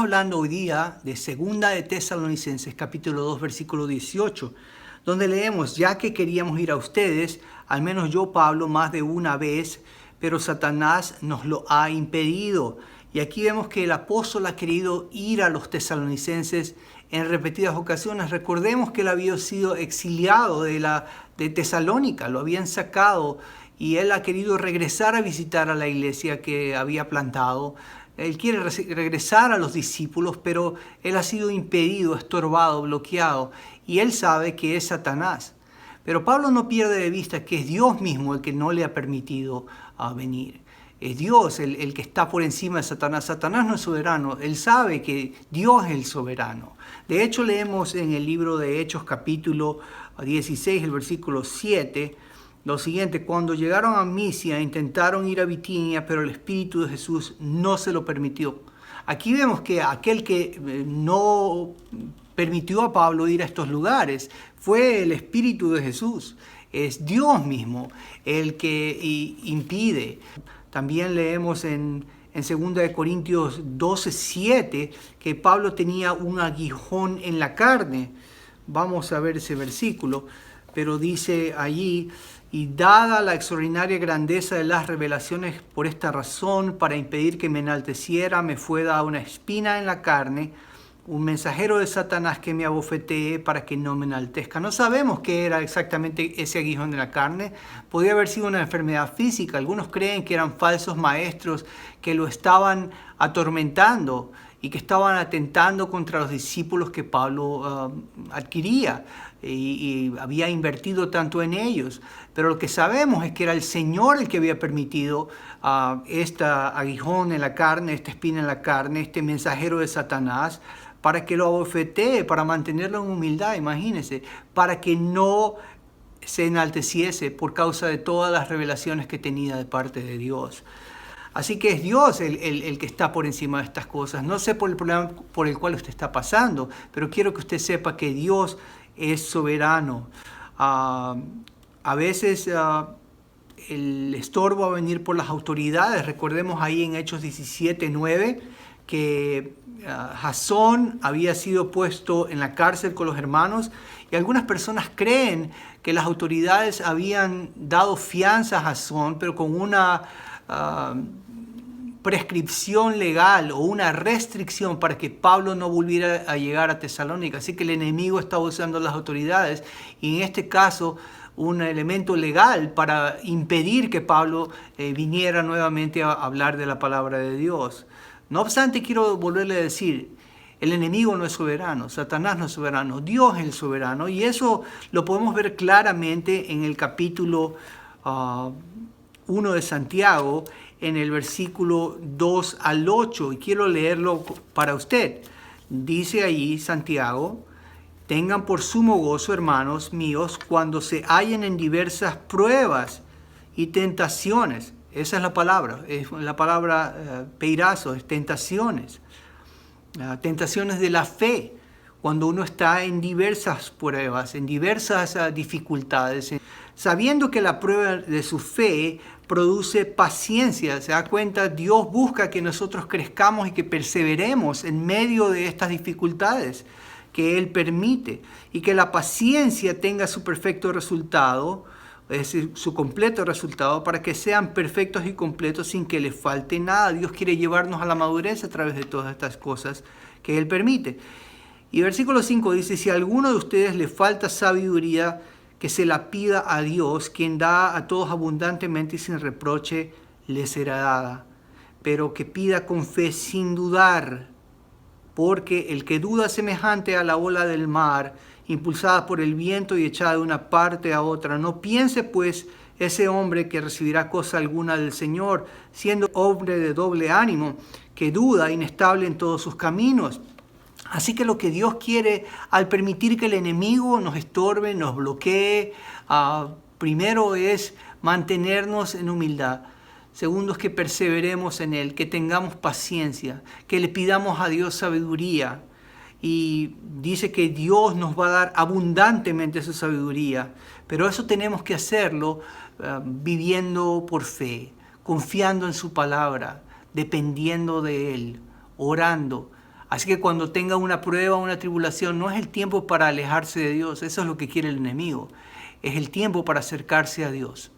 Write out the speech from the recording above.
hablando hoy día de Segunda de Tesalonicenses, capítulo 2, versículo 18, donde leemos: ya que queríamos ir a ustedes, al menos yo, Pablo, más de una vez, pero Satanás nos lo ha impedido. Y aquí vemos que el apóstol ha querido ir a los tesalonicenses en repetidas ocasiones. Recordemos que él había sido exiliado de Tesalónica, lo habían sacado y él ha querido regresar a visitar a la iglesia que había plantado. Él quiere regresar a los discípulos, pero él ha sido impedido, estorbado, bloqueado, y él sabe que es Satanás. Pero Pablo no pierde de vista que es Dios mismo el que no le ha permitido venir. Es Dios el que está por encima de Satanás. Satanás no es soberano. Él sabe que Dios es el soberano. De hecho, leemos en el libro de Hechos, capítulo 16, el versículo 7, lo siguiente: cuando llegaron a Misia, intentaron ir a Bitinia, pero el Espíritu de Jesús no se lo permitió. Aquí vemos que aquel que no permitió a Pablo ir a estos lugares fue el Espíritu de Jesús. Es Dios mismo el que impide. También leemos en 2 Corintios 12:7 que Pablo tenía un aguijón en la carne. Vamos a ver ese versículo, pero dice allí: y dada la extraordinaria grandeza de las revelaciones, por esta razón, para impedir que me enalteciera, me fue dada una espina en la carne, un mensajero de Satanás que me abofetee para que no me enaltezca. No sabemos qué era exactamente ese aguijón de la carne. Podría haber sido una enfermedad física. Algunos creen que eran falsos maestros que lo estaban atormentando y que estaban atentando contra los discípulos que Pablo adquiría y había invertido tanto en ellos. Pero lo que sabemos es que era el Señor el que había permitido este aguijón en la carne, esta espina en la carne, este mensajero de Satanás, para que lo abofetee, para mantenerlo en humildad, imagínense, para que no se enalteciese por causa de todas las revelaciones que tenía de parte de Dios. Así que es Dios el que está por encima de estas cosas. No sé por el problema por el cual usted está pasando, pero quiero que usted sepa que Dios es soberano. A veces el estorbo va a venir por las autoridades. Recordemos ahí en Hechos 17:9 que Jasón había sido puesto en la cárcel con los hermanos, y algunas personas creen que las autoridades habían dado fianza a Jasón, pero con una prescripción legal o una restricción para que Pablo no volviera a llegar a Tesalónica. Así que el enemigo estaba usando las autoridades, y en este caso un elemento legal para impedir que Pablo viniera nuevamente a hablar de la palabra de Dios. No obstante, quiero volverle a decir: el enemigo no es soberano, Satanás no es soberano, Dios es el soberano, y eso lo podemos ver claramente en el capítulo 1 de Santiago, en el versículo 2 al 8, y quiero leerlo para usted. Dice ahí Santiago: tengan por sumo gozo, hermanos míos, cuando se hallen en diversas pruebas y tentaciones. Esa es la palabra peirazo, es tentaciones. Tentaciones de la fe, cuando uno está en diversas pruebas, en diversas dificultades, sabiendo que la prueba de su fe produce paciencia. Se da cuenta, Dios busca que nosotros crezcamos y que perseveremos en medio de estas dificultades que Él permite, y que la paciencia tenga su perfecto resultado, es decir, su completo resultado, para que sean perfectos y completos sin que les falte nada. Dios quiere llevarnos a la madurez a través de todas estas cosas que Él permite. Y versículo 5 dice: si a alguno de ustedes le falta sabiduría, que se la pida a Dios, quien da a todos abundantemente y sin reproche, le será dada. Pero que pida con fe sin dudar, porque el que duda es semejante a la ola del mar, impulsada por el viento y echada de una parte a otra. No piense pues ese hombre que recibirá cosa alguna del Señor, siendo hombre de doble ánimo, que duda, inestable en todos sus caminos. Así que lo que Dios quiere al permitir que el enemigo nos estorbe, nos bloquee, primero es mantenernos en humildad. Segundo es que perseveremos en Él, que tengamos paciencia, que le pidamos a Dios sabiduría. Y dice que Dios nos va a dar abundantemente su sabiduría, pero eso tenemos que hacerlo viviendo por fe, confiando en su palabra, dependiendo de Él, orando, Así que cuando tenga una prueba, una tribulación, no es el tiempo para alejarse de Dios. Eso es lo que quiere el enemigo. Es el tiempo para acercarse a Dios.